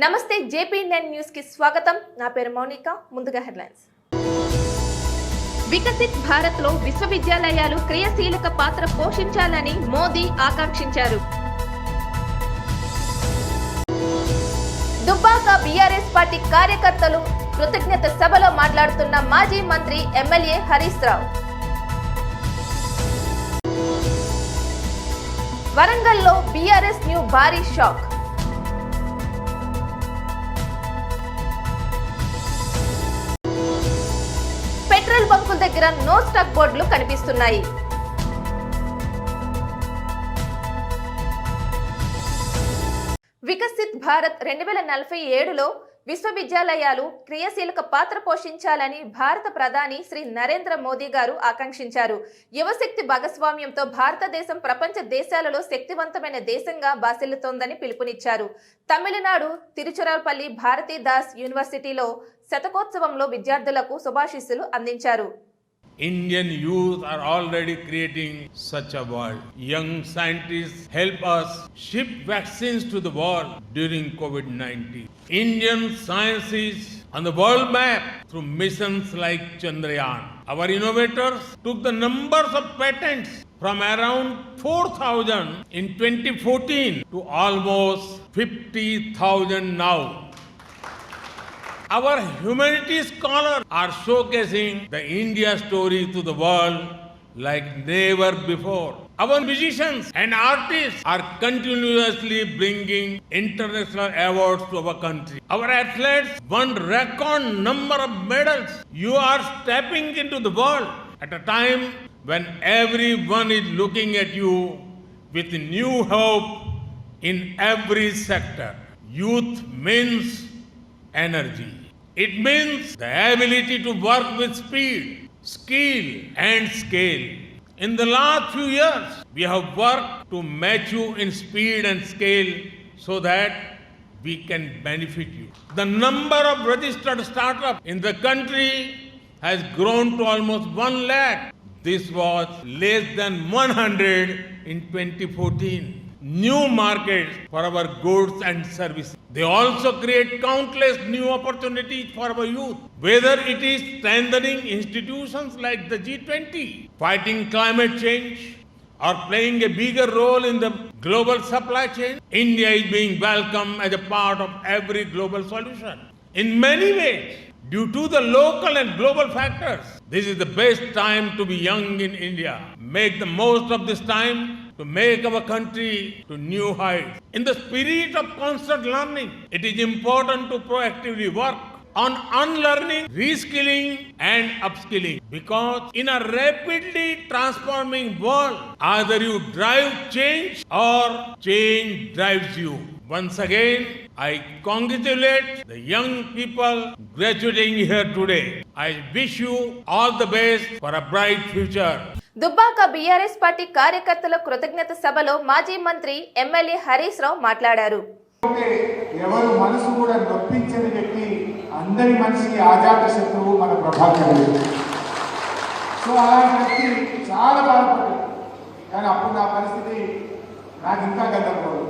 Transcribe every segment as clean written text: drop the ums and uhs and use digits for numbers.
నమస్తే JP9 news కి స్వాగతం. నా పేరు మౌనిక. ముందుగా హెడ్లైన్స్. వికసిత్ భారత్ లో విశ్వవిద్యాలయాలు క్రియాశీలక పాత్ర పోషించాలని మోదీ ఆకాంక్షించారు. దుబ్బాక బీఆర్ఎస్ పార్టీ కార్యకర్తలు కృతజ్ఞత సభలో మాట్లాడుతున్న మాజీ మంత్రి ఎమ్మెల్యే హరీష్ రావు. వరంగల్లో బీఆర్ఎస్ న్యూ భారీ షాక్. పెట్రోల్ బంకుల దగ్గర నో స్టాక్ బోర్డులు కనిపిస్తున్నాయి. వికసిత్ భారత్ 2047లో విశ్వవిద్యాలయాలు క్రియాశీలక పాత్ర పోషించాలని భారత ప్రధాని శ్రీ నరేంద్ర మోదీ గారు ఆకాంక్షించారు. యువశక్తి భాగస్వామ్యంతో భారతదేశం ప్రపంచ దేశాలలో శక్తివంతమైన దేశంగా బాసిల్లుతోందని పిలుపునిచ్చారు. తమిళనాడు తిరుచిరాపల్లి భారతీదాస్ యూనివర్సిటీలో శతకోత్సవంలో విద్యార్థులకు శుభాశీస్సులు అందించారు. Indian youth are already creating such a world. Young scientists help us ship vaccines to the world during COVID-19. Indian science is on the world map through missions like Chandrayaan. Our innovators took the numbers of patents from around 4,000 in 2014 to almost 50,000 now. Our humanities scholars are showcasing the India story to the world like never before. Our musicians and artists are continuously bringing international awards to our country. Our athletes won record number of medals. You are stepping into the world at a time when everyone is looking at you with new hope in every sector. Youth means energy. It means the ability to work with speed, skill and scale. In the last few years, we have worked to match you in speed and scale so that we can benefit you. The number of registered startups in the country has grown to almost 1 lakh. This was less than 100 in 2014. New markets for our goods and services. They also create countless new opportunities for our youth. Whether it is strengthening institutions like the G20, fighting climate change, or playing a bigger role in the global supply chain, India is being welcomed as a part of every global solution. In many ways, due to the local and global factors, this is the best time to be young in India. Make the most of this time to make our country to new heights. In the spirit of constant learning, it is important to proactively work on unlearning, reskilling and upskilling. Because in a rapidly transforming world, either you drive change or change drives you. Once again, I congratulate the young people graduating here today. I wish you all the best for a bright future. Dubbaka BRS party కార్యకర్తల కృతజ్ఞత సభలో మాజీ మంత్రి MLA Harish Rao మాట్లాడారు. ఎవరు మనసు కూడా నొప్పించని వ్యక్తి, అందరి మనిషికి ఆజాత శత్రువు మన ప్రభాకర్ రెడ్డి. సో అలాంటి వ్యక్తి చాలా బాధపడ్డాడు. కానీ అప్పుడు నా పరిస్థితి నాకు ఇంకా గందరగోళం.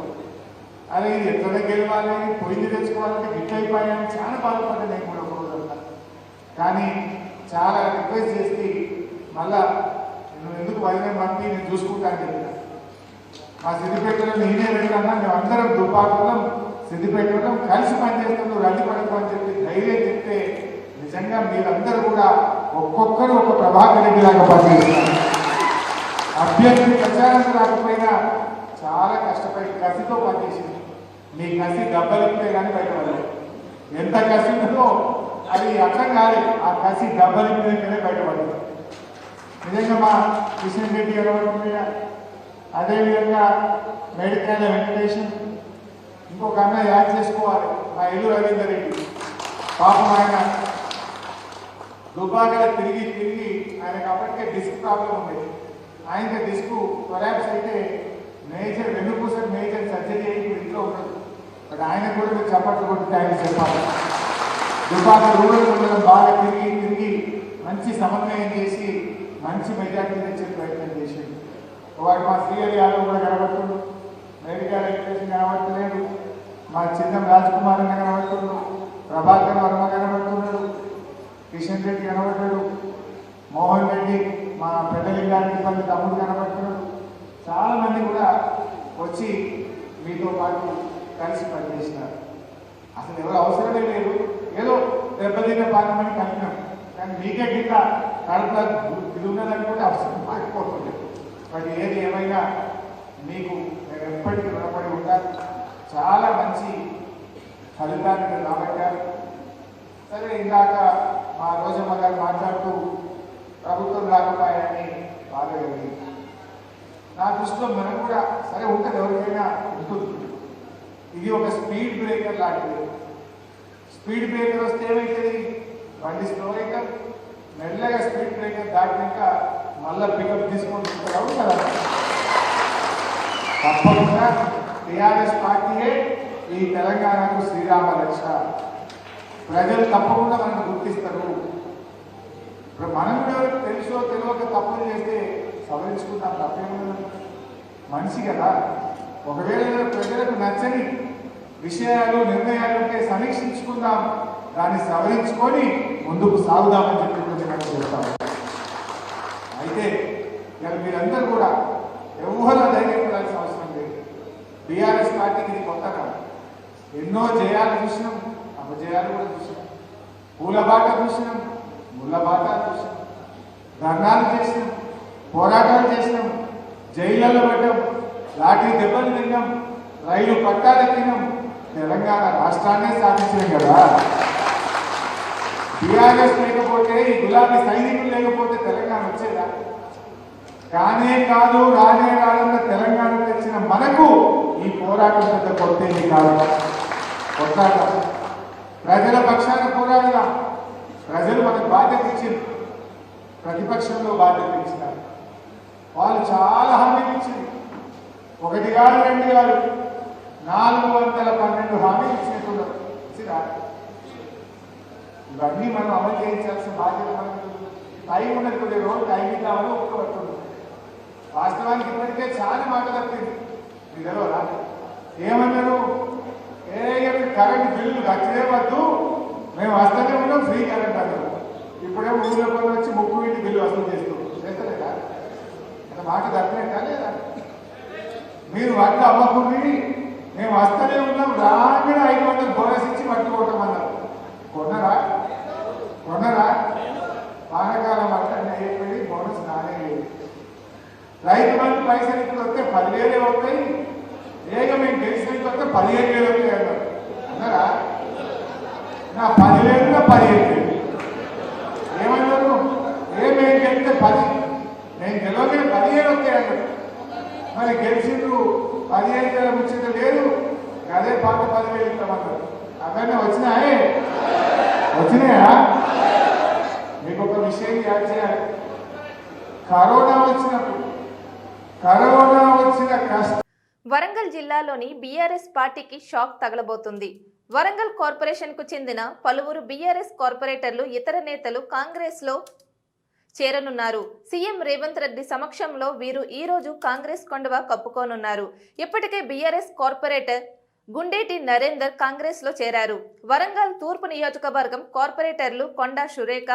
అరే ఇది ఎక్కడ గెలవాలి, పొయ్యి తెచ్చుకోవాలంటే గిట్లయిపోయాను, చాలా బాధపడ్డాను నేను కూడా ఒకరోజంతా. కానీ చాలా రిక్వెస్ట్ చేసి మళ్ళా నువ్వు ఎందుకు వైద్యం పంపి నేను చూసుకుంటాను చెప్పిన. మా సిద్దిపేటలో నేనే వెళ్ళాలన్నా మేము అందరం దుబ్బాకలో సిద్దిపేటలో కలిసి పనిచేస్తాం, నువ్వు రండి పడకు అని చెప్పి ధైర్యం చెప్తే నిజంగా మీరందరూ కూడా ఒక్కొక్కరు ఒక ప్రభాకర్ రెడ్డి లాగా పనిచేస్తారు. అభ్యర్థి ప్రచారం రాకపోయినా చాలా కష్టపడి కసితో పనిచేసింది. మీ కసి దెబ్బలిపితే కానీ బయటపడలేదు. ఎంత కసి ఉందో అది అర్థం కాలేదు, ఆ కసి దెబ్బలిపితేనే బయటపడలేదు. నిజంగా మా కిషన్ రెడ్డి గారు, అదేవిధంగా మేడికాయల వెంకటేషన్, ఇంకొక అన్న యాడ్ చేసుకోవాలి మా ఇల్లు రవీందర్ రెడ్డి. పాపం ఆయన దుబ్బాకల తిరిగి ఆయనకు అప్పటికే డిస్క్ ప్రాబ్లం ఉంది. ఆయనకి డిస్క్ కొలాప్స్ అయితే మేజర్ వెన్నుపూస మేజర్ సర్జరీ అయ్యి ఇంట్లో ఉండదు. బట్ ఆయన కూడా మీరు చప్పట్లు కొట్టి ఆయన చెప్పాలి. దుబ్బాక రూరల్ మండలం బాగా తిరిగి మంచి సమన్వయం చేసి మంచి మెజార్టీ తెచ్చే ప్రయత్నం చేసింది. వాడు మా శ్రీహరి యాదవ్ కూడా కనబడుతుంది, మేడికాయల వెంకటేషన్ కనబడతలేడు, మా చిన్న రాజ్కుమార్ అన్న కనబడుతున్నాడు, ప్రభాకర్ వర్మ కనబడుతున్నాడు, కిషన్ రెడ్డి కనబడ్డాడు, మోహన్ రెడ్డి మా పెద్దలింగారెడ్డి పల్లి తమ్ముడు కనబడుతున్నాడు. చాలామంది కూడా వచ్చి మీతో పాటు కలిసి పనిచేసినారు. అసలు ఎవరు అవసరమే లేదు, ఏదో దెబ్బతిన్న పాకమని కలిపినాం. కానీ మీకే గిట్ట కడుపులో ఇది ఉన్నదని కూడా అవసరం మారిపోతుంది. బట్ ఏది ఏమైనా మీకు నేను ఎప్పటికీ రుణపడి ఉంటాను. చాలా మంచి ఫలితాన్ని మీరు రాబట్టారు. సరే, ఇందాక మా రోజమ్మ గారు మాట్లాడుతూ ప్రభుత్వం రాకపోయాయని బాధ కలిగింది. నా దృష్టిలో మనం కూడా సరే ఉంటుంది, ఎవరికైనా ఉంటుంది. ఇది ఒక స్పీడ్ బ్రేకర్ లాంటిది. స్పీడ్ బ్రేకర్ వస్తే ఏమవుతుంది, బండి స్లో అవుతాం, మెల్లగా స్పీడ్ బ్రేకర్ దాటినాక మళ్ళీ పికప్ తీసుకుంటున్నారు కదా. తప్పకుండా టీఆర్ఎస్ పార్టీయే ఈ తెలంగాణకు శ్రీరామ రక్ష. ప్రజలు తప్పకుండా మనకు గుర్తిస్తారు. ఇప్పుడు మనం కూడా తెలుసో తెలియక తప్పులు చేస్తే సవరించుకుంటాం, తప్పేముంది, మనిషి కదా. ఒకవేళ ప్రజలకు నచ్చని విషయాలు నిర్ణయాలు ఉంటే సమీక్షించుకుందాం, దాన్ని సవరించుకొని ముందుకు సాగుదామని చెప్పి మనం చెప్తాం. అయితే ఇక మీరందరూ కూడా ఎవరు ధైర్యపడాల్సిన అవసరం లేదు. బీఆర్ఎస్ పార్టీకి ఇది కొత్త కాదు. ఎన్నో జయాలు చూసినాం, అపజయాలు కూడా చూసినాం, పూల బాట చూసినాం, ముళ్ళ బాట చూసినాం, ధర్నాలు చేసినాం, పోరాటాలు చేసినాం, జైళ్ళలో పడ్డాం, లాఠీ దెబ్బలు తిన్నాం, రైలు పట్టాలెక్కినాం, తెలంగాణ రాష్ట్రాన్నే సాధించాం కదా. టీఆర్ఎస్ లేకపోతే, ఈ గులాబీ సైనికులు లేకపోతే తెలంగాణ వచ్చేదా? కానే కాదు, రానే రాదన్న తెలంగాణ తెచ్చిన మనకు ఈ పోరాటం పెద్ద కొత్తేది కాదు. కొట్లాడదాం, ప్రజల పక్షాన పోరాడదాం. ప్రజలు మనకు బాధ్యత ఇచ్చింది, ప్రతిపక్షంలో బాధ్యత ఇచ్చినారు. వాళ్ళు చాలా హామీలు ఇచ్చింది, ఒకటి కాదు రెండు కాదు, 412 హామీలు ఇచ్చినట్టున్నారు. ఇచ్చిరా? ఇవన్నీ మనం అమలు చేయించాల్సిన బాధ్యత మనకు. టైం ఉన్నది, కొద్ది రోజులు టైం ఇద్దామని ఒప్పుకోబడుతుంది. వాస్తవానికి ఇప్పటికే చాలా మాట తప్పింది. మీకు తెలియదా? ఏమన్నారు? కరెంట్ బిల్లు ఖర్చులే వద్దు, మేము వస్తూనే ఉన్నాం, ఫ్రీ కరెంట్ అన్నారు. ఇప్పుడే ఊళ్ళో పని వచ్చి 30 బిల్లు వసూలు చేస్తలేదా? అంత మాట తప్పినట్టా లేదా? మీరు వడ్లు అమ్మకుండి మేము వస్తూనే ఉన్నాం, రాగానే 500 బోనస్ ఇచ్చి పట్టుకోవటం అన్నారు. కొన్నరా? వానకాలం అంటే అయిపోయి బోనస్ నానే లేదు. రైతు బంధు పైసలు ఇప్పుడు వస్తే 10,000 అవుతాయి, ఏక మేము గెలిచినట్టు వస్తే 15,000 అవుతాయి అన్నారు. అన్నారా? నా 10,000 15,000 ఏమన్నారు? మేము గెలిస్తే 10, నేను గెలవలే 15 వస్తాయి అన్నారు. మరి గెలిచిండ్రు 15,000 ముచ్చట లేదు, అదే పాట 10,000 ఇస్తామన్నారు. అవన్నీ వచ్చినాయా? మీకు ఒక విషయం యాడ్ చేయాలి. కరోనా వచ్చిన కష్టం. వరంగల్ జిల్లాలోని బీఆర్ఎస్ పార్టీకి షాక్ తగలబోతుంది. వరంగల్ కార్పొరేషన్ కు చెందిన పలువురు బీఆర్ఎస్ కార్పొరేటర్లు, ఇతర నేతలు కాంగ్రెస్ లో చేరనున్నారు. సీఎం రేవంత్ రెడ్డి సమక్షంలో వీరు ఈ రోజు కాంగ్రెస్ కండువా కప్పుకోనున్నారు. ఇప్పటికే బీఆర్ఎస్ కార్పొరేటర్ గుండేటి నరేందర్ కాంగ్రెస్ లో చేరారు. వరంగల్ తూర్పు నియోజకవర్గం కార్పొరేటర్లు కొండ సురేఖ,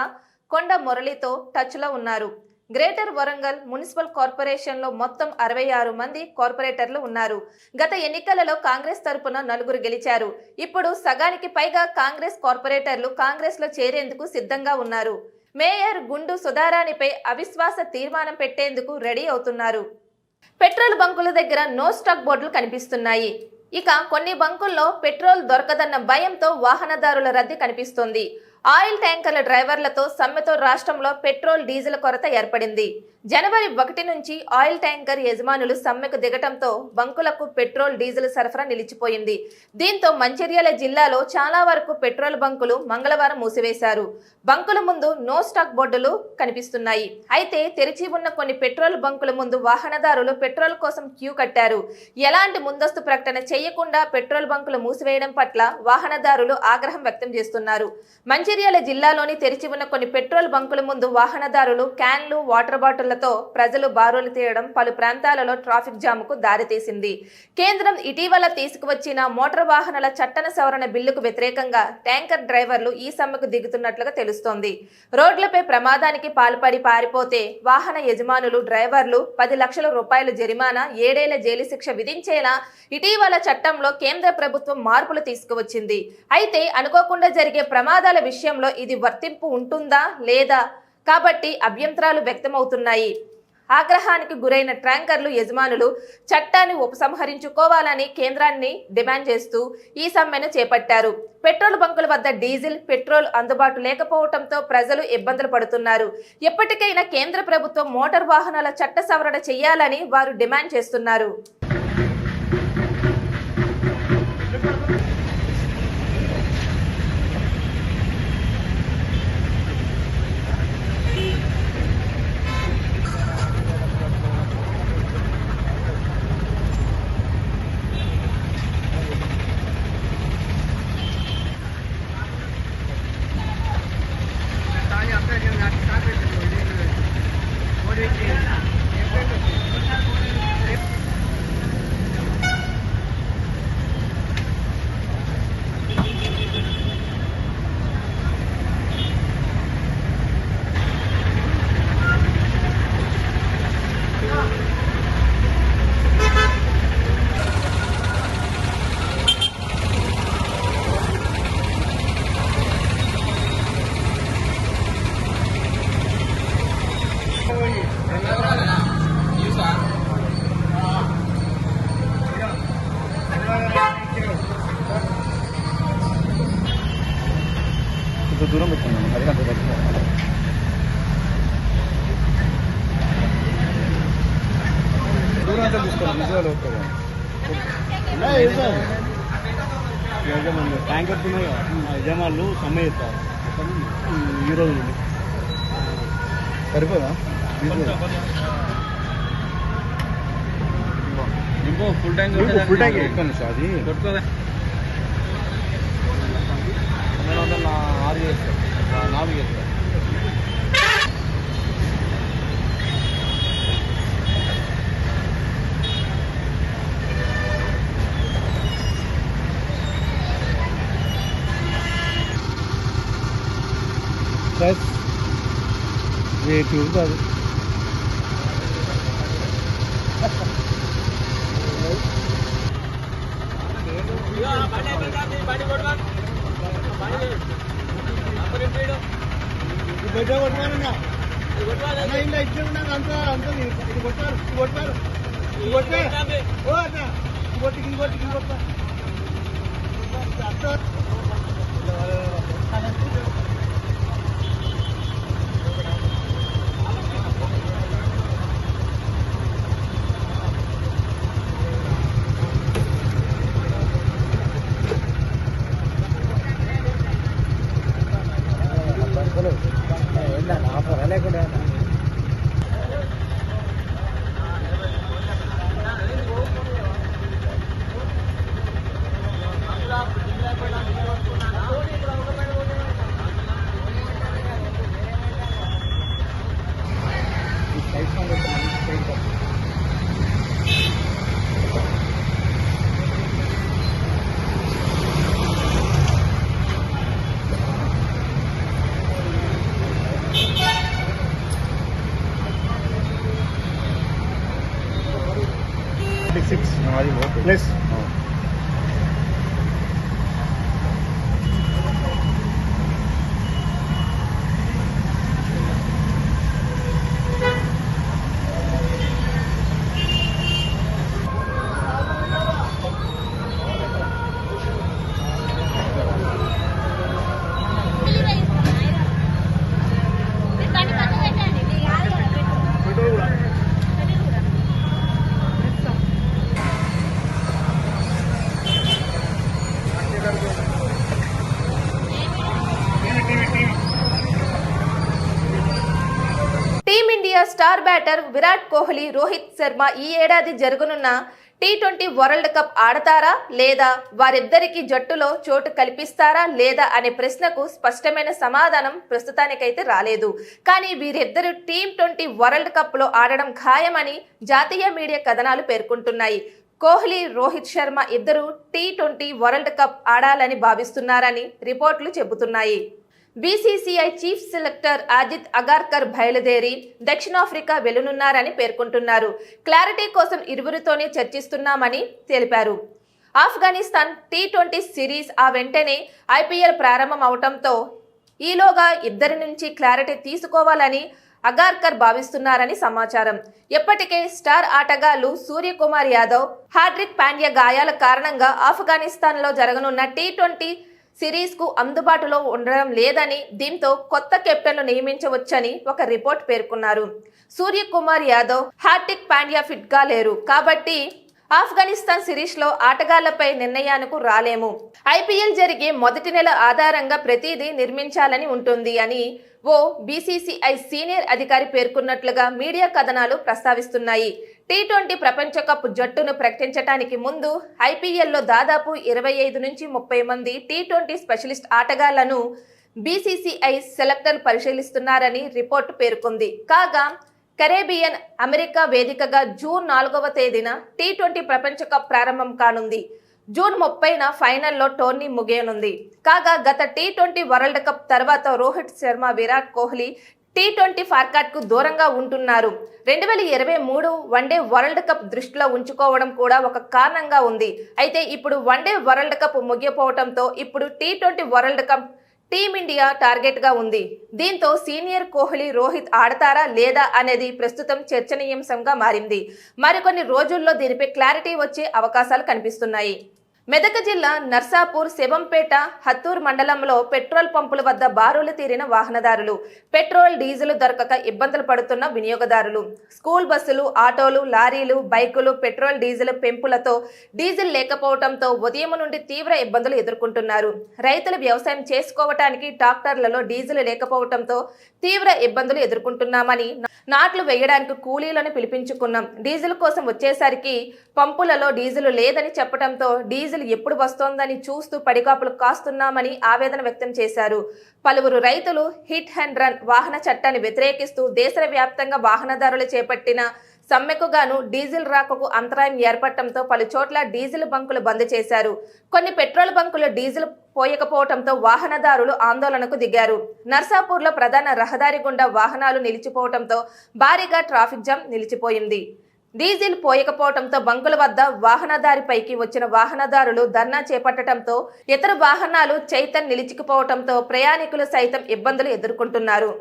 కొండ మురళితో టచ్ లో ఉన్నారు. గ్రేటర్ వరంగల్ మున్సిపల్ కార్పొరేషన్ లో మొత్తం 66 మంది కార్పొరేటర్లు ఉన్నారు. గత ఎన్నికలలో కాంగ్రెస్ తరపున 4 గెలిచారు. ఇప్పుడు సగానికి పైగా కాంగ్రెస్ కార్పొరేటర్లు కాంగ్రెస్ లో చేరేందుకు సిద్ధంగా ఉన్నారు. మేయర్ గుండు సుధారాణిపై అవిశ్వాస తీర్మానం పెట్టేందుకు రెడీ అవుతున్నారు. పెట్రోల్ బంకుల దగ్గర నో స్టాక్ బోర్డులు కనిపిస్తున్నాయి. ఇక కొన్ని బంకుల్లో పెట్రోల్ దొరకదన్న భయంతో వాహనదారుల రద్దీ కనిపిస్తోంది. ఆయిల్ ట్యాంకర్ల డ్రైవర్లతో సమ్మెతో రాష్ట్రంలో పెట్రోల్, డీజిల్ కొరత ఏర్పడింది. జనవరి 1 నుంచి ఆయిల్ ట్యాంకర్ యజమానులు సమ్మెకు దిగటంతో బంకులకు పెట్రోల్, డీజిల్ సరఫరా నిలిచిపోయింది. దీంతో మంచిర్యాల జిల్లాలో చాలా వరకు పెట్రోల్ బంకులు మంగళవారం మూసివేశారు. బంకుల ముందు నో స్టాక్ బోర్డులు కనిపిస్తున్నాయి. అయితే తెరిచి ఉన్న కొన్ని పెట్రోల్ బంకుల ముందు వాహనదారులు పెట్రోల్ కోసం క్యూ కట్టారు. ఎలాంటి ముందస్తు ప్రకటన చేయకుండా పెట్రోల్ బంకులు మూసివేయడం పట్ల వాహనదారులు ఆగ్రహం వ్యక్తం చేస్తున్నారు. మంచిర్యాల మంచిర్యాల జిల్లాలోని తెరిచి ఉన్న కొన్ని పెట్రోల్ బంకుల ముందు వాహనదారులు క్యాన్లు, వాటర్ బాటిళ్లతో ప్రజలు బారులు తీయడం పలు ప్రాంతాలలో ట్రాఫిక్ జాముకు దారితీసింది. కేంద్రం ఇటీవల తీసుకువచ్చిన మోటార్ వాహనాల చట్టన సవరణ బిల్లుకు వ్యతిరేకంగా ట్యాంకర్ డ్రైవర్లు ఈ సమ్మెకు దిగుతున్నట్లుగా తెలుస్తోంది. రోడ్లపై ప్రమాదానికి పాల్పడి పారిపోతే వాహన యజమానులు, డ్రైవర్లు 10 లక్షల రూపాయలు జరిమానా, 7 ఏళ్ల జైలు శిక్ష విధించేలా ఇటీవల చట్టంలో కేంద్ర ప్రభుత్వం మార్పులు తీసుకువచ్చింది. అయితే అనుకోకుండా జరిగే ప్రమాదాల విషయంలో ఇది వర్తింపు ఉంటుందా లేదా కాబట్టి అభ్యంతరాలు వ్యక్తమవుతున్నాయి. ఆగ్రహానికి గురైన ట్యాంకర్లు యజమానులు చట్టాన్ని ఉపసంహరించుకోవాలని కేంద్రాన్ని డిమాండ్ చేస్తూ ఈ సమ్మెను చేపట్టారు. పెట్రోల్ బంకుల వద్ద డీజిల్, పెట్రోల్ అందుబాటు లేకపోవడంతో ప్రజలు ఇబ్బందులు పడుతున్నారు. ఎప్పటికైనా కేంద్ర ప్రభుత్వం మోటార్ వాహనాల చట్ట సవరణ చేయాలని వారు డిమాండ్ చేస్తున్నారు. దూరం పెట్టుకున్నాను అది అంత దూరం అంతా తీసుకోవాలి నిజాలు యజమానులు ట్యాంకర్స్ ఉన్నాయి యజమానులు సమ్మె చేస్తారు ఈ రోజు నుండి సరిపోదా ఇంకో ఫుల్ ట్యాంక్ ఎక్కండి సార్ అది దొరుకుతుందా 6 చేస్తారు 4 చేస్తారు ప్లస్ రేటు కాదు బయట కొట్టాలన్నా ఇలా ఇచ్చి ఉన్నాక అంతా అంతా ఇది కొట్టారు కొట్టారు కొట్టి కొట్టా లేకుండా plus star batter Virat Kohli, Rohit Sharma ఈ ఏడాది జరగనున్న T20 వరల్డ్ కప్ ఆడతారా లేదా వారిద్దరికి జట్టులో చోటు కల్పిస్తారా లేదా అనే ప్రశ్నకు స్పష్టమైన సమాధానం ప్రస్తుతానికైతే రాలేదు. కానీ వీరిద్దరు T20 వరల్డ్ కప్ లో ఆడడం ఖాయమని జాతీయ మీడియా కథనాలు పేర్కొంటున్నాయి. కోహ్లీ, రోహిత్ శర్మ ఇద్దరు T20 వరల్డ్ కప్ ఆడాలని భావిస్తున్నారని రిపోర్టులు చెబుతున్నాయి. BCCI chief selector Ajit Agarkar బయలుదేరి దక్షిణాఫ్రికా వెళ్లనున్నారని పేర్కొంటున్నారు. క్లారిటీ కోసం ఇరువురితోనే చర్చిస్తున్నామని తెలిపారు. ఆఫ్ఘనిస్తాన్ T20 సిరీస్ ఆ వెంటనే IPL ప్రారంభం అవడంతో ఈలోగా ఇద్దరి నుంచి క్లారిటీ తీసుకోవాలని అగార్కర్ భావిస్తున్నారని సమాచారం. ఎప్పటికే స్టార్ ఆటగాళ్లు సూర్యకుమార్ యాదవ్, హార్దిక్ పాండ్యా గాయాల కారణంగా ఆఫ్ఘనిస్తాన్లో జరగనున్న T20 సిరీస్ కు అందుబాటులో ఉండడం లేదని, దీంతో కొత్త కెప్టెన్ను నియమించవచ్చని ఒక రిపోర్ట్ పేర్కొన్నారు. సూర్యకుమార్ యాదవ్, హార్దిక్ పాండ్యా ఫిట్ గా లేరు కాబట్టి ఆఫ్ఘనిస్తాన్ సిరీస్ లో ఆటగాళ్లపై నిర్ణయానికి రాలేము. IPL జరిగే మొదటి నెల ఆధారంగా ప్రతిదీ నిర్మించాలని ఉంటుంది అని ఓ బీసీసీఐ సీనియర్ అధికారి పేర్కొన్నట్లుగా మీడియా కథనాలు ప్రస్తావిస్తున్నాయి. T20 ప్రపంచ కప్ జట్టును ప్రకటించడానికి ముందు IPLలో దాదాపు 25 నుంచి 30 మంది T20 స్పెషలిస్ట్ ఆటగాళ్లను బీసీసీఐ సెలెక్టర్ పరిశీలిస్తున్నారని రిపోర్టు పేర్కొంది. కాగా కరేబియన్, అమెరికా వేదికగా జూన్ 4వ తేదీన T20 ప్రపంచ కప్ ప్రారంభం కానుంది. జూన్ 30న ఫైనల్లో టోర్నీ ముగియనుంది. కాగా గత T20 వరల్డ్ కప్ తర్వాత రోహిత్ శర్మ, విరాట్ కోహ్లీ T20 ఫార్మాట్ కు దూరంగా ఉంటున్నారు. 2023 వన్డే వరల్డ్ కప్ దృష్టిలో ఉంచుకోవడం కూడా ఒక కారణంగా ఉంది. అయితే ఇప్పుడు వన్డే వరల్డ్ కప్ ముగియపోవడంతో ఇప్పుడు T20 world cup team India target గా ఉంది. దీంతో సీనియర్ కోహ్లీ, రోహిత్ ఆడతారా లేదా అనేది ప్రస్తుతం చర్చనీయాంశంగా మారింది. మరికొన్ని రోజుల్లో దీనిపై క్లారిటీ వచ్చే అవకాశాలు కనిపిస్తున్నాయి. మెదక్ జిల్లా నర్సాపూర్, శివంపేట, హత్తూర్ మండలంలో పెట్రోల్ పంపుల వద్ద బారులు తీరిన వాహనదారులు, పెట్రోల్, డీజిల్ దొరకక ఇబ్బందులు పడుతున్న వినియోగదారులు, స్కూల్ బస్సులు, ఆటోలు, లారీలు, బైకులు పెట్రోల్, డీజిల్ పెంపులతో డీజిల్ లేకపోవడంతో ఉదయం నుండి తీవ్ర ఇబ్బందులు ఎదుర్కొంటున్నారు. రైతులు వ్యవసాయం చేసుకోవటానికి ట్రాక్టర్లలో డీజిల్ లేకపోవడంతో తీవ్ర ఇబ్బందులు ఎదుర్కొంటున్నామని, నాట్లు వేయడానికి కూలీలను పిలిపించుకున్నాం. డీజిల్ కోసం వచ్చేసరికి పంపులలో డీజిల్ లేదని చెప్పడంతో డీజిల్ ఎప్పుడు వస్తోందని చూస్తూ పడికాపులు కాస్తున్నామని ఆవేదన వ్యక్తం చేశారు. పలువురు రైతులు హిట్ అండ్ రన్ వాహన చట్టాన్ని వ్యతిరేకిస్తూ దేశవ్యాప్తంగా వాహనదారులు చేపట్టిన సమ్మెకు గాను డీజిల్ రాకకు అంతరాయం ఏర్పడటంతో పలు చోట్ల డీజిల్ బంకులు బంద్ చేశారు. కొన్ని పెట్రోల్ బంకులు డీజిల్ పోయకపోవడంతో వాహనదారులు ఆందోళనకు దిగారు. నర్సాపూర్లో ప్రధాన రహదారి గుండా వాహనాలు నిలిచిపోవడంతో భారీగా ట్రాఫిక్ జామ్ నిలిచిపోయింది. డీజిల్ పోయకపోవడంతో బంకుల వద్ద వాహనదారిపైకి వచ్చిన వాహనదారులు ధర్నా చేపట్టడంతో ఇతర వాహనాలు చైతన్ నిలిచిపోవడంతో ప్రయాణికులు సైతం ఇబ్బందులు ఎదుర్కొంటున్నారు.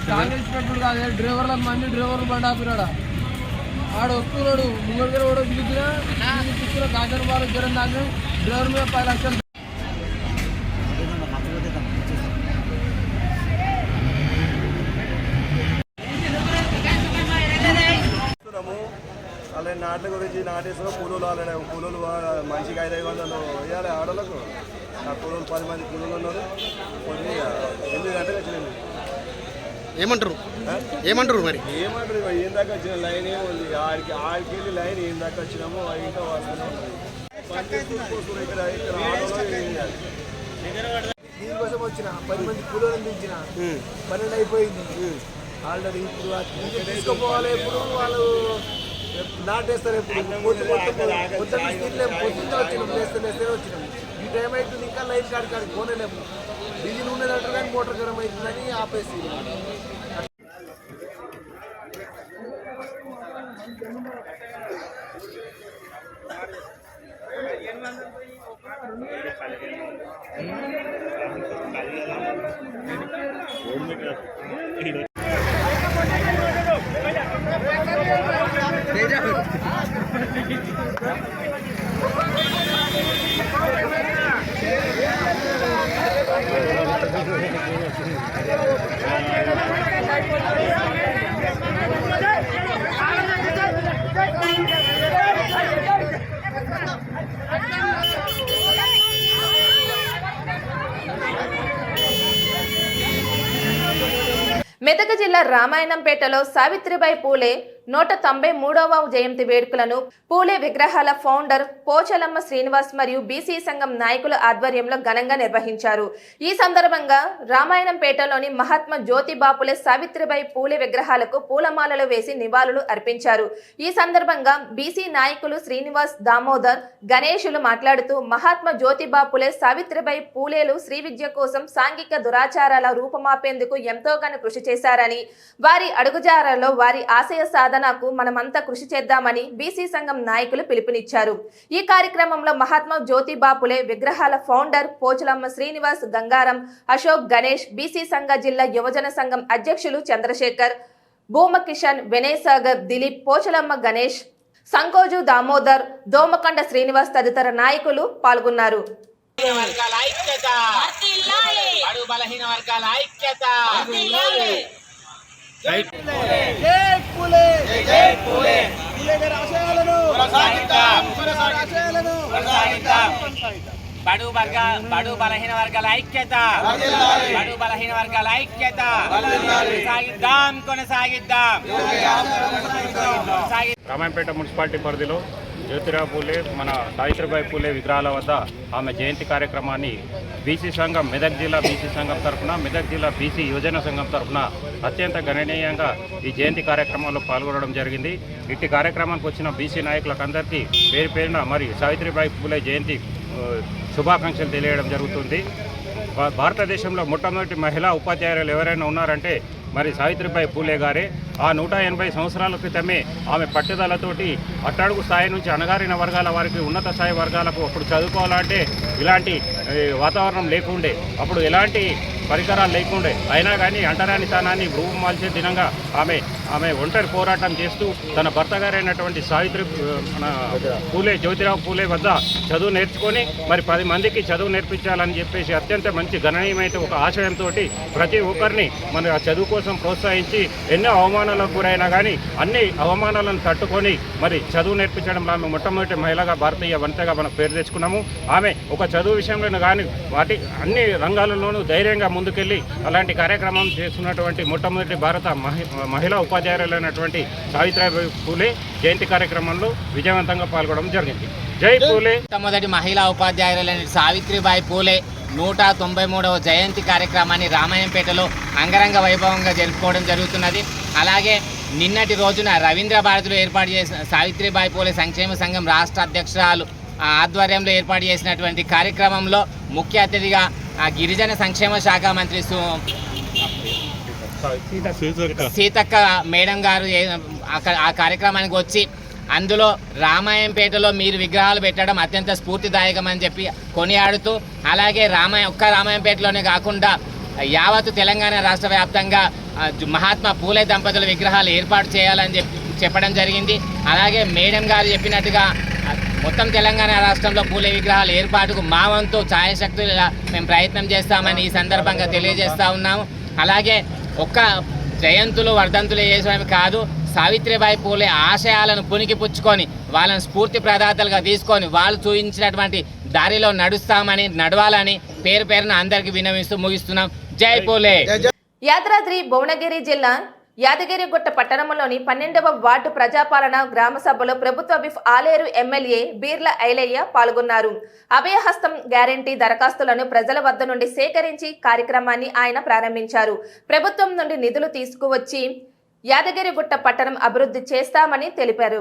కాంగ్రెస్ పెట్టుడు కాదు, డ్రైవర్లకు మంది డ్రైవర్లు బండి ఆపిరాడా ఆడ వస్తున్నాడు. ముంగడికి కూడా పిలిచిన కాంగ్రెస్ వాళ్ళు జ్వరం దాకా డ్రైవర్ మీద 10 లక్షలు. అలాగే నాట్ల గురించి నాటేసిన కూలీలు వాళ్ళ కూలీలు మనిషికి 500 వేయాలి ఆడలకు. ఆ కూలీలు 10 మంది కూలీలు ఉన్నారు. కొన్ని 8 గంటలకు వచ్చినాయి. ఏమంటారు మరి ఏమంటారు ఏం దాకా వచ్చిన లైన్ ఉంది. ఆడికి వెళ్ళి లైన్ ఏం దాకా వచ్చినామో ఇంకా వస్తూనే ఉంటుంది. దీనికోసం వచ్చిన 10 మంది కూలీలను దించిన 12 అయిపోయింది ఆల్రెడీ. ఇప్పుడు తీసుకుపోవాలి. ఇప్పుడు వాళ్ళు నాటేస్తారు. ఎప్పుడు పొద్దున్న వచ్చినాం వచ్చినాం. ఈ టైం అవుతుంది ఇంకా లైఫ్ కాడికి పోనేలేము. డీజిల్ ఉండేదంటారు కానీ మోటార్ గరం అవుతుందని ఆపేసి మెదక్ జిల్లా రామాయణంపేటలో సావిత్రిబాయి పూలే 193వ జయంతి వేడుకలను పూలే విగ్రహాల ఫౌండర్ పోచలమ్మ శ్రీనివాస్ మరియు బీసీ సంఘం నాయకుల ఆధ్వర్యంలో ఘనంగా నిర్వహించారు. ఈ సందర్భంగా రామాయణంపేటలోని మహాత్మా జ్యోతిబా పూలే సావిత్రిబాయి పూలే విగ్రహాలకు పూలమాలలు వేసి నివాళులు అర్పించారు. ఈ సందర్భంగా బీసీ నాయకులు శ్రీనివాస్, దామోదర్, గణేశులు మాట్లాడుతూ మహాత్మా జ్యోతిబా పూలే సావిత్రిబాయి పూలేలు శ్రీ విద్య కోసం సాంఘిక దురాచారాల రూపమాపేందుకు ఎంతోగానో కృషి చేశారని, వారి అడుగుజాడల్లో వారి ఆశయ సాధనకు మనమంతా కృషి చేద్దామని బీసీ సంఘం నాయకులు పిలుపునిచ్చారు. ఈ కార్యక్రమంలో మహాత్మా జ్యోతిబా పూలే విగ్రహాల ఫౌండర్ పోచలమ్మ శ్రీనివాస్, గంగారం, అశోక్, గణేష్, బీసీ సంఘ జిల్లా యువజన సంఘం అధ్యక్షులు చంద్రశేఖర్, భూమ కిషన్, వినయ్ సాగర్, దిలీప్, పోచలమ్మ గణేష్, సంకోజు దామోదర్, దోమకండ శ్రీనివాస్ తదితర నాయకులు పాల్గొన్నారు. వర్గాల ఐక్యత, బడు బలహీన వర్గాల ఐక్యత. జై పూలే, జై పూలే, పూలే గారి ఆశయాలను కొనసాగిద్దాం, ఆశయాలను కొనసాగిద్దాం. బడు బలహీన వర్గాల ఐక్యత, బడు బలహీన వర్గాల ఐక్యత కొనసాగిద్దాం. రామాయంపేట మున్సిపాలిటీ పరిధిలో జ్యోతిరావు పూలే, మన సావిత్రిబాయి పూలే విగ్రహాల వద్ద ఆమె జయంతి కార్యక్రమాన్ని బీసీ సంఘం, మెదక్ జిల్లా బీసీ సంఘం తరఫున, మెదక్ జిల్లా బీసీ యువజన సంఘం తరఫున అత్యంత గణనీయంగా ఈ జయంతి కార్యక్రమంలో పాల్గొనడం జరిగింది. ఇట్టి కార్యక్రమానికి వచ్చిన బీసీ నాయకులకు అందరికీ పేరు పేరున మరి సావిత్రిబాయి పూలే జయంతి శుభాకాంక్షలు తెలియడం జరుగుతుంది. భారతదేశంలో మొట్టమొదటి మహిళా ఉపాధ్యాయులు ఎవరైనా ఉన్నారంటే మరి సావిత్రిబాయి పూలే గారే. ఆ 180 సంవత్సరాల క్రితమే ఆమె పట్టుదలతోటి అట్టడుగు స్థాయి నుంచి అణగారిన వర్గాల వారికి ఉన్నత స్థాయి వర్గాలకు అప్పుడు చదువుకోవాలంటే ఇలాంటి వాతావరణం లేకుండే, అప్పుడు ఎలాంటి పరికరాలు లేకుండే. అయినా కానీ అంటరాని స్థానాన్ని రూపుమాల్చే దినంగా ఆమె ఒంటరి పోరాటం చేస్తూ తన భర్త గారైనటువంటి సావిత్రి పూలే, జ్యోతిరావు పూలే వద్ద చదువు నేర్చుకొని మరి 10 మందికి చదువు నేర్పించాలని చెప్పేసి అత్యంత మంచి గణనీయమైన ఒక ఆశయంతో ప్రతి ఒక్కరిని మన చదువు కోసం ప్రోత్సహించి ఎన్నో అవమానాలకు గురైనా కానీ అన్ని అవమానాలను తట్టుకొని మరి చదువు నేర్పించడంలో ఆమె మొట్టమొదటి మహిళగా, భారతీయ వనితగా మనకు పేరు తెచ్చుకున్నాము. ఆమె ఒక చదువు విషయంలో కానీ వాటి అన్ని రంగాలలోనూ ధైర్యంగా ముందుకెళ్ళి అలాంటి కార్యక్రమం చేస్తున్నటువంటి మొట్టమొదటి భారత మహిళా ఉపాధ్యాయులైనటువంటి సావిత్రిబాయి పూలే జయంతి కార్యక్రమంలో విజయవంతంగా పాల్గొనడం జరిగింది. జై పూలే. మొట్టమొదటి మహిళా ఉపాధ్యాయులైన సావిత్రిబాయి పూలే 193వ జయంతి కార్యక్రమాన్ని రామాయంపేటలో అంగరంగ వైభవంగా జరుపుకోవడం జరుగుతున్నది. అలాగే నిన్నటి రోజున రవీంద్ర భారతిలో ఏర్పాటు చేసిన సావిత్రిబాయి పూలే సంక్షేమ సంఘం రాష్ట్ర అధ్యక్షురాలు ఆధ్వర్యంలో ఏర్పాటు చేసినటువంటి కార్యక్రమంలో ముఖ్య అతిథిగా గిరిజన సంక్షేమ శాఖ మంత్రి సీతక్క మేడం గారు ఆ కార్యక్రమానికి వచ్చి అందులో రామాయంపేటలో మీరు విగ్రహాలు పెట్టడం అత్యంత స్ఫూర్తిదాయకమని చెప్పి కొనియాడుతూ, అలాగే రామాయంపేటలోనే కాకుండా యావత్తు తెలంగాణ రాష్ట్ర వ్యాప్తంగా మహాత్మా పూలే దంపతుల విగ్రహాలు ఏర్పాటు చేయాలని చెప్పడం జరిగింది. అలాగే మేడం గారు చెప్పినట్టుగా మొత్తం తెలంగాణ రాష్ట్రంలో పూలే విగ్రహాల ఏర్పాటుకు మా వంతు ఛాయశక్తులుగా మేము ప్రయత్నం చేస్తామని ఈ సందర్భంగా తెలియజేస్తూ ఉన్నాము. అలాగే ఒక్క జయంతులు, వర్ధంతులు చేసేవి కాదు, సావిత్రిబాయి పూలే ఆశయాలను పుణికిపుచ్చుకొని వాళ్ళని స్ఫూర్తి ప్రదాతలుగా తీసుకొని వాళ్ళు చూపించినటువంటి దారిలో నడవాలని పేరు పేరున అందరికీ విన్నవిస్తూ ముగిస్తున్నాం. జై పూలే. యాదాద్రి భువనగిరి జిల్లా యాదగిరిగుట్ట పట్టణంలోని 12వ వార్డు ప్రజాపాలన గ్రామ సభలో ప్రభుత్వ విప్ ఆలేరు ఎమ్మెల్యే బీర్ల ఐలయ్య పాల్గొన్నారు. అభయహస్తం గ్యారంటీ దరఖాస్తులను ప్రజల వద్ద నుండి సేకరించి కార్యక్రమాన్ని ఆయన ప్రారంభించారు. ప్రభుత్వం నుండి నిధులు తీసుకువచ్చి యాదగిరిగుట్ట పట్టణం అభివృద్ధి చేస్తామని తెలిపారు.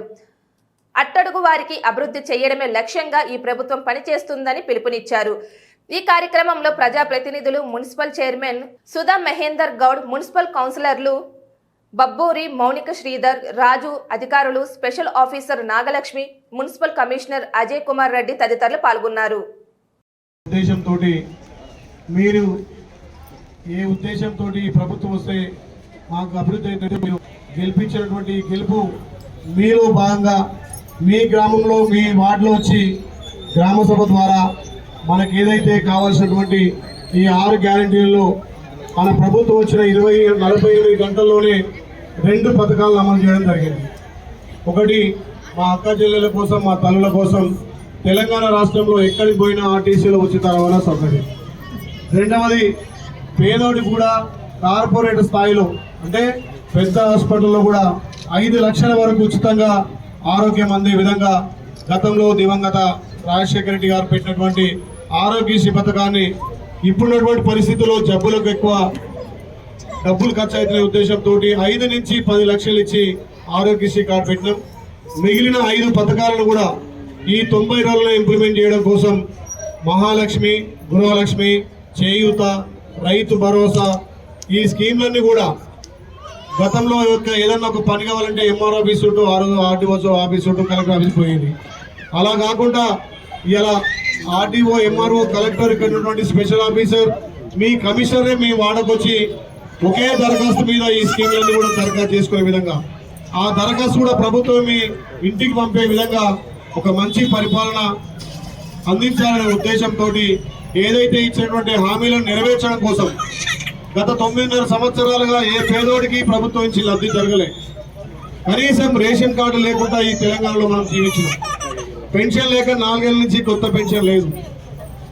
అట్టడుగు వారికి అభివృద్ధి చేయడమే లక్ష్యంగా ఈ ప్రభుత్వం పనిచేస్తుందని పిలుపునిచ్చారు. ఈ కార్యక్రమంలో ప్రజాప్రతినిధులు, municipal chairman Sudha Mahender Goud, municipal కౌన్సిలర్లు బబ్బూరి, మౌనిక శ్రీధర్, రాజు, అధికారులు, special officer Nagalakshmi, municipal commissioner Ajay Kumar Reddy తదితరులు పాల్గొన్నారు. ఉద్దేశంతో మీరు ఏ ఉద్దేశంతో ప్రభుత్వం వస్తే మాకు అభివృద్ధి అయితే మీరు గెలిపించినటువంటి గెలుపు మీలో భాగంగా మీ గ్రామంలో, మీ వార్డులో వచ్చి గ్రామ సభ ద్వారా మనకు ఏదైతే కావాల్సినటువంటి ఈ 6 గ్యారంటీలలో మన ప్రభుత్వం వచ్చిన 48 గంటల్లోనే 2 పథకాలను అమలు చేయడం జరిగింది. ఒకటి మా అక్క చెల్లెల కోసం, మా తల్లుల కోసం తెలంగాణ రాష్ట్రంలో ఎక్కడికి పోయినా ఆర్టీసీలో ఉచిత రవాణా సౌకర్యం. రెండవది పేదోడి కూడా కార్పొరేట్ స్థాయిలో అంటే పెద్ద హాస్పిటల్లో కూడా 5 లక్షల వరకు ఉచితంగా ఆరోగ్యం అందే విధంగా గతంలో దివంగత రాజశేఖర రెడ్డి గారు పెట్టినటువంటి ఆరోగ్యశ్రీ పథకాన్ని ఇప్పుడున్నటువంటి పరిస్థితుల్లో జబ్బులకు ఎక్కువ డబ్బులు ఖర్చు అవుతున్న ఉద్దేశంతో 5 నుంచి 10 లక్షలు ఇచ్చి ఆరోగ్యశ్రీ కార్డు పెట్టినాం. మిగిలిన 5 పథకాలను కూడా ఈ 90 రోజుల్లో ఇంప్లిమెంట్ చేయడం కోసం మహాలక్ష్మి, గృహలక్ష్మి, చేయూత, రైతు భరోసా ఈ స్కీమ్లన్నీ కూడా గతంలో ఏదన్నా ఒక పని కావాలంటే ఎంఆర్ ఆఫీస్ చుట్టూ ఆర్డీఓ ఆఫీస్ చుట్టూ కలెక్టర్ ఆఫీస్ పోయింది. అలా కాకుండా ఇలా ఆర్డీఓ, ఎంఆర్ఓ, కలెక్టర్, ఇక్కడ ఉన్నటువంటి స్పెషల్ ఆఫీసర్, మీ కమిషనరే మీ వాడకొచ్చి ఒకే దరఖాస్తు మీద ఈ స్కీమ్లన్నీ కూడా దరఖాస్తు చేసుకునే విధంగా, ఆ దరఖాస్తు కూడా ప్రభుత్వం మీ ఇంటికి పంపే విధంగా ఒక మంచి పరిపాలన అందించాలనే ఉద్దేశంతో ఏదైతే ఇచ్చినటువంటి హామీలను నెరవేర్చడం కోసం గత 9.5 సంవత్సరాలుగా ఏ పేదోడికి ప్రభుత్వం నుంచి లబ్ధి జరగలే. కనీసం రేషన్ కార్డు లేకుండా ఈ తెలంగాణలో మనం జీవించినాం. పెన్షన్ లేక 4 ఏళ్ళ నుంచి కొత్త పెన్షన్ లేదు.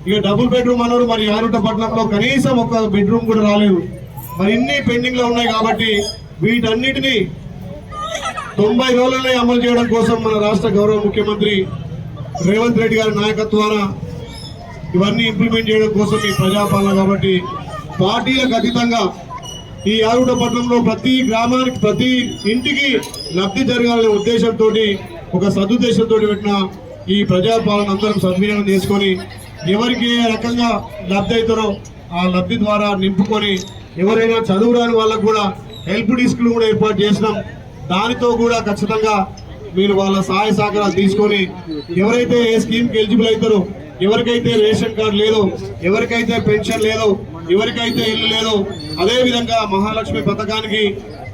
ఇక డబుల్ బెడ్రూమ్ అన్నారు, మరి యారుటపట్నంలో కనీసం ఒక బెడ్రూమ్ కూడా రాలేదు. మరి ఇన్ని పెండింగ్ లో ఉన్నాయి కాబట్టి వీటన్నిటినీ 90 రోజులనే అమలు చేయడం కోసం మన రాష్ట్ర గౌరవ ముఖ్యమంత్రి రేవంత్ రెడ్డి గారి నాయకత్వాన ఇవన్నీ ఇంప్లిమెంట్ చేయడం కోసం ఈ ప్రజాపాలన కాబట్టి పార్టీలకు అతీతంగా ఈ యారుటపట్నంలో ప్రతి గ్రామానికి, ప్రతి ఇంటికి లబ్ధి జరగాలనే ఉద్దేశంతో, ఒక సదుద్దేశంతో పెట్టిన ఈ ప్రజాపాలన అందరం సద్వినియోగం చేసుకొని ఎవరికి ఏ రకంగా లబ్ధి అవుతారో ఆ లబ్ధి ద్వారా నింపుకొని, ఎవరైనా చదువురాని వాళ్ళకు కూడా హెల్ప్ డెస్క్లు కూడా ఏర్పాటు చేసినాం. దానితో కూడా ఖచ్చితంగా మీరు వాళ్ళ సహాయ సహకారాలు తీసుకొని ఎవరైతే ఏ స్కీమ్కి ఎలిజిబుల్ అవుతారో, ఎవరికైతే రేషన్ కార్డు లేదో, ఎవరికైతే పెన్షన్ లేదో, ఎవరికైతే ఇల్లు లేదో, అదేవిధంగా మహాలక్ష్మి పథకానికి,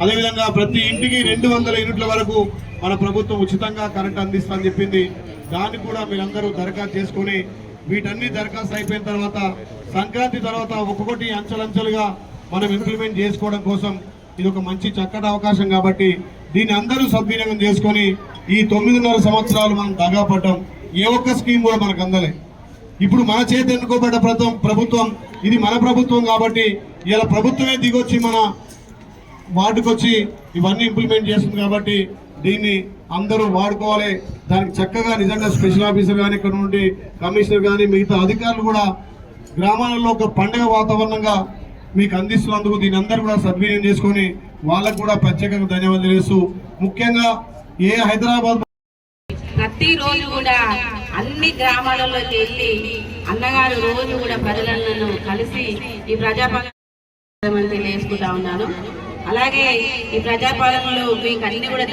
అదేవిధంగా ప్రతి ఇంటికి 200 యూనిట్ల వరకు మన ప్రభుత్వం ఉచితంగా కరెంట్ అందిస్తుందని చెప్పింది. దాన్ని కూడా మీరందరూ దరఖాస్తు చేసుకొని వీటన్ని దరఖాస్తు అయిపోయిన తర్వాత సంక్రాంతి తర్వాత ఒక్కొక్కటి అంచెలంచెలుగా మనం ఇంప్లిమెంట్ చేసుకోవడం కోసం ఇది ఒక మంచి చక్కటి అవకాశం కాబట్టి దీన్ని అందరూ సద్వినియోగం చేసుకొని ఈ 9.5 సంవత్సరాలు మనం దగాపడ్డాం. ఏ ఒక్క స్కీమ్ కూడా మనకు అందలే. ఇప్పుడు మన చేతి ఎన్నుకోబడ్డ ప్రభుత్వం ఇది మన ప్రభుత్వం కాబట్టి ఇలా ప్రభుత్వమే దిగొచ్చి మన వార్డుకు వచ్చి ఇవన్నీ ఇంప్లిమెంట్ చేస్తుంది కాబట్టి దీన్ని అందరూ వాడుకోవాలి. దానికి చక్కగా నిజంగా స్పెషల్ ఆఫీసర్ కానీ, ఇక్కడ నుండి కమిషనర్ కానీ, మిగతా అధికారులు కూడా గ్రామాలలో ఒక పండుగ వాతావరణంగా మీకు అందిస్తున్నందుకు దీని అందరూ కూడా సద్వినియోగం చేసుకొని వాళ్ళకు కూడా ప్రత్యేకంగా ధన్యవాదాలు తెలియజేస్తూ, ముఖ్యంగా ఏ హైదరాబాద్ ప్రతిరోజు కూడా అన్ని గ్రామాలలోకి వెళ్ళి అన్నగారు రోజు కూడా ప్రజలను కలిసి ఈ ప్రజాపాలన తెలియజేసుకుంటా ఉన్నాను. అలాగే ఈ ప్రజాపాలనలో మీకు అన్ని కూడా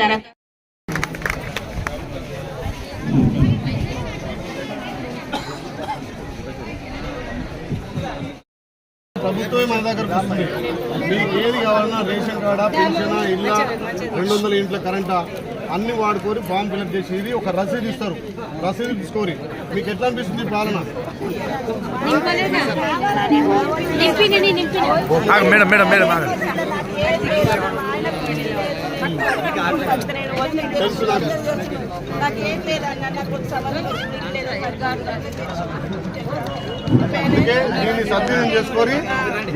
ప్రభుత్వమే మన దగ్గరకు వస్తుంది. మీకు ఏది కావాలన్నా రేషన్ కార్డా, పెన్షనా, ఇళ్ళ, 200 యూనిట్ల కరెంటా అన్ని వాడుకొని ఫామ్ ఫిల్అప్ చేసి ఇది ఒక రసీదు ఇస్తారు. రసీదు తీసుకోరి. మీకు ఎట్లా అనిపిస్తుంది పాలన? మేడం మేడం మేడం అందుకే దీన్ని సద్వినియోగం చేసుకొని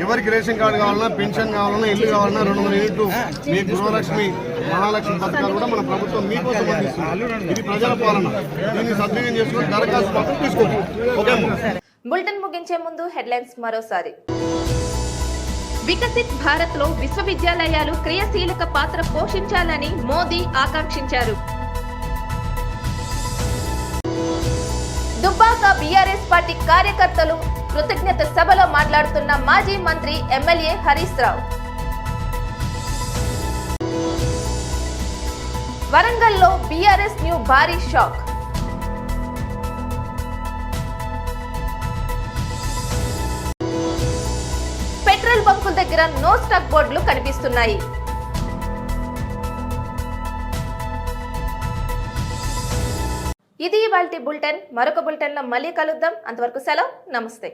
ఎవరికి రేషన్ కార్డు కావాలన్నా, పెన్షన్ కావాలన్నా, ఇల్లు కావాలన్నా 200 యూనిట్లు మీ గృహలక్ష్మి, మహాలక్ష్మి పథకాలు కూడా మన ప్రభుత్వం మీకోసం అందిస్తుంది. ఇది ప్రజల పాలన. దీన్ని సద్వినియోగం చేసుకొని దరఖాస్తు పత్రం తీసుకోండి. ఓకే. బులెటిన్ ముగించే ముందు హెడ్లైన్స్ మరోసారి. వికసిత్ భారత్ లో విశ్వవిద్యాలయాలు క్రియాశీలక పాత్ర పోషించాలని మోదీ ఆకాంక్షించారు. దుబ్బాక బీఆర్ఎస్ పార్టీ కార్యకర్తలు కృతజ్ఞత సభలో మాట్లాడుతున్న మాజీ మంత్రి ఎమ్మెల్యే హరీష్ రావు. వరంగల్లో బీఆర్ఎస్ న్యూ భారీ షాక్. పెట్రోల్ బంకుల దగ్గర నో స్టాక్ బోర్డులు కనిపిస్తున్నాయి. ఇది ఇవాల్టి బులెటిన్. మరొక బులెటిన్లో మళ్ళీ కలుద్దాం. అంతవరకు సెలవు. నమస్తే.